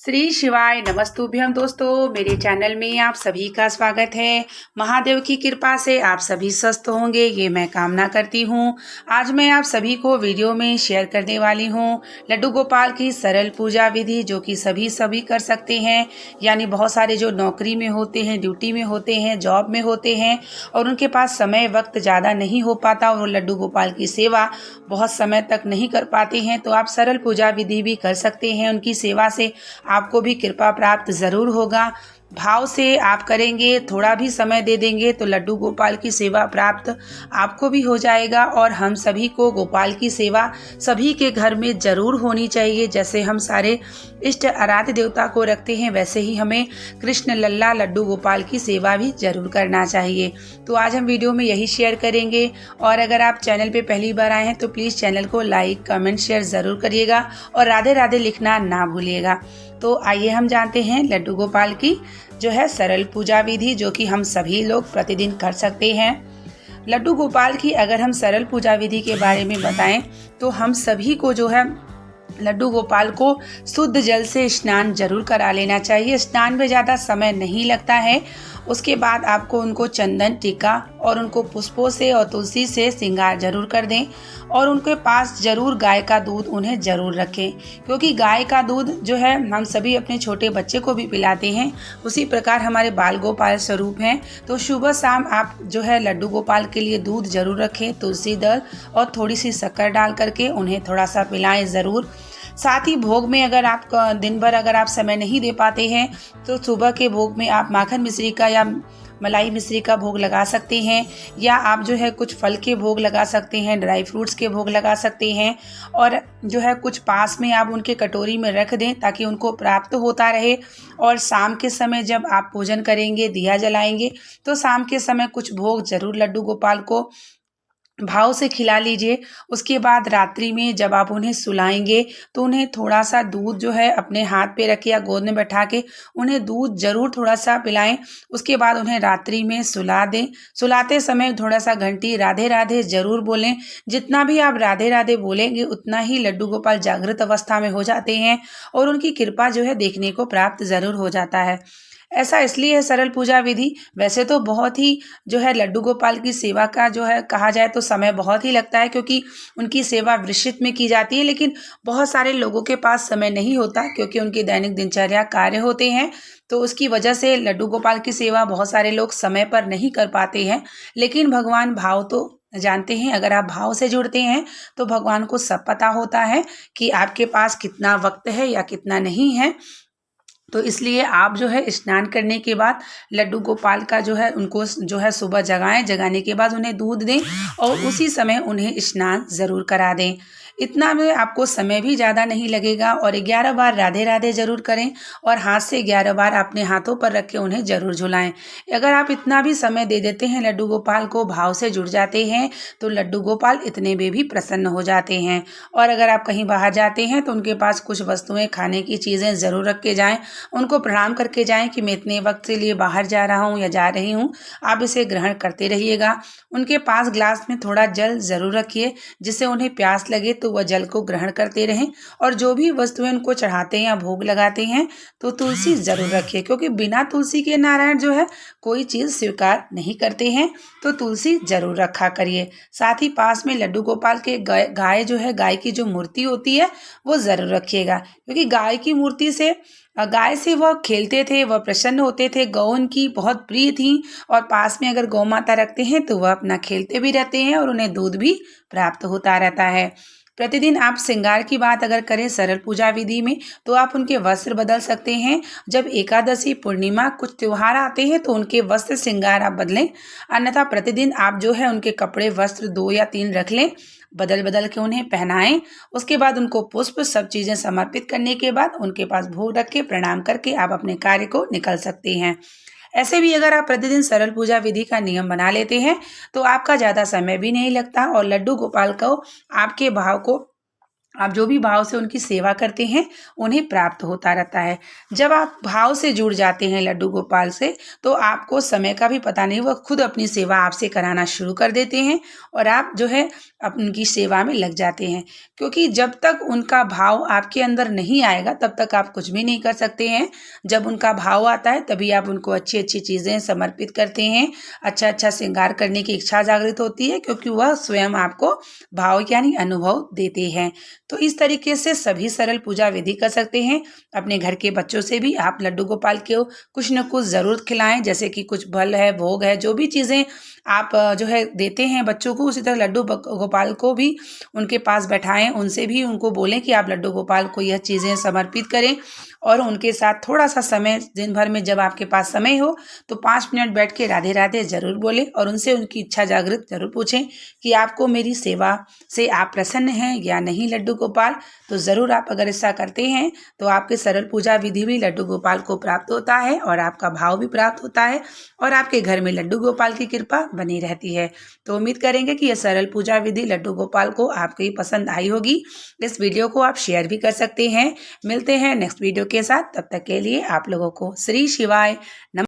श्री शिवाय नमस्तुभ्यम दोस्तों, मेरे चैनल में आप सभी का स्वागत है। महादेव की कृपा से आप सभी स्वस्थ होंगे, ये मैं कामना करती हूँ। आज मैं आप सभी को वीडियो में शेयर करने वाली हूँ लड्डू गोपाल की सरल पूजा विधि, जो कि सभी कर सकते हैं। यानी बहुत सारे जो नौकरी में होते हैं, ड्यूटी में होते हैं, जॉब में होते हैं और उनके पास समय वक्त ज़्यादा नहीं हो पाता और वो लड्डू गोपाल की सेवा बहुत समय तक नहीं कर पाते हैं, तो आप सरल पूजा विधि भी कर सकते हैं। उनकी सेवा से आपको भी कृपा प्राप्त ज़रूर होगा। भाव से आप करेंगे, थोड़ा भी समय दे देंगे तो लड्डू गोपाल की सेवा प्राप्त आपको भी हो जाएगा। और हम सभी को गोपाल की सेवा सभी के घर में ज़रूर होनी चाहिए। जैसे हम सारे इष्ट आराध्य देवता को रखते हैं, वैसे ही हमें कृष्ण लल्ला लड्डू गोपाल की सेवा भी जरूर करना चाहिए। तो आज हम वीडियो में यही शेयर करेंगे। और अगर आप चैनल पे पहली बार आए हैं तो प्लीज़ चैनल को लाइक कमेंट शेयर ज़रूर करिएगा और राधे राधे लिखना ना भूलिएगा। तो आइए हम जानते हैं लड्डू गोपाल की जो है सरल पूजा विधि, जो कि हम सभी लोग प्रतिदिन कर सकते हैं। लड्डू गोपाल की अगर हम सरल पूजा विधि के बारे में बताएं तो हम सभी को जो है लड्डू गोपाल को शुद्ध जल से स्नान जरूर करा लेना चाहिए। स्नान में ज़्यादा समय नहीं लगता है। उसके बाद आपको उनको चंदन टीका और उनको पुष्पों से और तुलसी से श्रृंगार जरूर कर दें। और उनके पास जरूर गाय का दूध उन्हें जरूर रखें, क्योंकि गाय का दूध जो है हम सभी अपने छोटे बच्चे को भी पिलाते हैं। उसी प्रकार हमारे बाल गोपाल स्वरूप हैं। तो सुबह शाम आप जो है लड्डू गोपाल के लिए दूध जरूर रखें, तुलसी दल और थोड़ी सी शक्कर डाल करके उन्हें थोड़ा सा पिलाएं ज़रूर। साथ ही भोग में अगर आप दिन भर अगर आप समय नहीं दे पाते हैं तो सुबह के भोग में आप माखन मिश्री का या मलाई मिश्री का भोग लगा सकते हैं, या आप जो है कुछ फल के भोग लगा सकते हैं, ड्राई फ्रूट्स के भोग लगा सकते हैं। और जो है कुछ पास में आप उनके कटोरी में रख दें ताकि उनको प्राप्त होता रहे। और शाम के समय जब आप पूजन करेंगे, दिया जलाएंगे, तो शाम के समय कुछ भोग जरूर लड्डू गोपाल को भाव से खिला लीजिए। उसके बाद रात्रि में जब आप उन्हें सुलाएंगे तो उन्हें थोड़ा सा दूध जो है अपने हाथ पे रखे या गोद में बैठा के उन्हें दूध जरूर थोड़ा सा पिलाएं। उसके बाद उन्हें रात्रि में सुला दें। सुलाते समय थोड़ा सा घंटी राधे राधे जरूर बोलें। जितना भी आप राधे राधे बोलेंगे उतना ही लड्डू गोपाल जागृत अवस्था में हो जाते हैं और उनकी कृपा जो है देखने को प्राप्त जरूर हो जाता है। ऐसा इसलिए है सरल पूजा विधि। वैसे तो बहुत ही जो है लड्डू गोपाल की सेवा का जो है कहा जाए तो समय बहुत ही लगता है, क्योंकि उनकी सेवा वृश्चिक में की जाती है। लेकिन बहुत सारे लोगों के पास समय नहीं होता, क्योंकि उनकी दैनिक दिनचर्या कार्य होते हैं। तो उसकी वजह से लड्डू गोपाल की सेवा बहुत सारे लोग समय पर नहीं कर पाते हैं। लेकिन भगवान भाव तो जानते हैं। अगर आप भाव से जुड़ते हैं तो भगवान को सब पता होता है कि आपके पास कितना वक्त है या कितना नहीं है। तो इसलिए आप जो है स्नान करने के बाद लड्डू गोपाल का जो है उनको जो है सुबह जगाएं। जगाने के बाद उन्हें दूध दें और उसी समय उन्हें स्नान ज़रूर करा दें। इतना में आपको समय भी ज़्यादा नहीं लगेगा। और 11 बार राधे राधे जरूर करें और हाथ से 11 बार अपने हाथों पर रख के उन्हें जरूर झुलाएं। अगर आप इतना भी समय दे देते हैं, लड्डू गोपाल को भाव से जुड़ जाते हैं, तो लड्डू गोपाल इतने में भी प्रसन्न हो जाते हैं। और अगर आप कहीं बाहर जाते हैं तो उनके पास कुछ वस्तुएं, खाने की चीज़ें ज़रूर रख के जाएँ। उनको प्रणाम करके जाएं कि मैं इतने वक्त के लिए बाहर जा रहा हूं या जा रही हूं, आप इसे ग्रहण करते रहिएगा। उनके पास ग्लास में थोड़ा जल जरूर रखिए, जिससे उन्हें प्यास लगे तो वह जल को ग्रहण करते रहें। और जो भी वस्तुएं उनको चढ़ाते हैं या भोग लगाते हैं तो तुलसी जरूर रखिए, क्योंकि बिना तुलसी के नारायण जो है कोई चीज़ स्वीकार नहीं करते हैं। तो तुलसी जरूर रखा करिए। साथ ही पास में लड्डू गोपाल के गाय जो है, गाय की जो मूर्ति होती है वो जरूर रखिएगा, क्योंकि गाय की मूर्ति से गाय से वह खेलते थे, वह प्रसन्न होते थे, गौ उनकी बहुत प्रिय थी। और पास में अगर गौ माता रखते हैं तो वह अपना खेलते भी रहते हैं और उन्हें दूध भी प्राप्त होता रहता है। प्रतिदिन आप श्रृंगार की बात अगर करें सरल पूजा विधि में, तो आप उनके वस्त्र बदल सकते हैं। जब एकादशी, पूर्णिमा, कुछ त्योहार आते हैं तो उनके वस्त्र श्रृंगार आप बदलें। अन्यथा प्रतिदिन आप जो है उनके कपड़े, वस्त्र 2 या 3 रख लें, बदल बदल के उन्हें पहनाएं। उसके बाद उनको पुष्प सब चीज़ें समर्पित करने के बाद उनके पास भोग रख के प्रणाम करके आप अपने कार्य को निकल सकते हैं। ऐसे भी अगर आप प्रतिदिन सरल पूजा विधि का नियम बना लेते हैं तो आपका ज़्यादा समय भी नहीं लगता और लड्डू गोपाल को आपके भाव को आप जो भी भाव से उनकी सेवा करते हैं उन्हें प्राप्त होता रहता है। जब आप भाव से जुड़ जाते हैं लड्डू गोपाल से, तो आपको समय का भी पता नहीं, वह खुद अपनी सेवा आपसे कराना शुरू कर देते हैं और आप जो है उनकी सेवा में लग जाते हैं। क्योंकि जब तक उनका भाव आपके अंदर नहीं आएगा तब तक आप कुछ भी नहीं कर सकते हैं। जब उनका भाव आता है तभी आप उनको अच्छी अच्छी चीज़ें समर्पित करते हैं, अच्छा अच्छा श्रृंगार करने की इच्छा जागृत होती है, क्योंकि वह स्वयं आपको भाव यानी अनुभव देते हैं। तो इस तरीके से सभी सरल पूजा विधि कर सकते हैं। अपने घर के बच्चों से भी आप लड्डू गोपाल को कुछ न कुछ ज़रूर खिलाएं, जैसे कि कुछ फल है, भोग है, जो भी चीज़ें आप जो है देते हैं बच्चों को, उसी तरह लड्डू गोपाल को भी उनके पास बैठाएं, उनसे भी उनको बोलें कि आप लड्डू गोपाल को यह चीज़ें समर्पित करें और उनके साथ थोड़ा सा समय दिन भर में जब आपके पास समय हो तो 5 मिनट बैठ के राधे राधे ज़रूर बोलें और उनसे उनकी इच्छा जागृत ज़रूर पूछें कि आपको मेरी सेवा से आप प्रसन्न हैं या नहीं लड्डू गोपाल। तो ज़रूर आप अगर ऐसा करते हैं तो आपके सरल पूजा विधि भी लड्डू गोपाल को प्राप्त होता है और आपका भाव भी प्राप्त होता है और आपके घर में लड्डू गोपाल की कृपा बनी रहती है। तो उम्मीद करेंगे कि यह सरल पूजा विधि लड्डू गोपाल को आपको पसंद आई होगी। इस वीडियो को आप शेयर भी कर सकते हैं। मिलते हैं नेक्स्ट वीडियो के साथ, तब तक के लिए आप लोगों को श्री शिवाय नमः।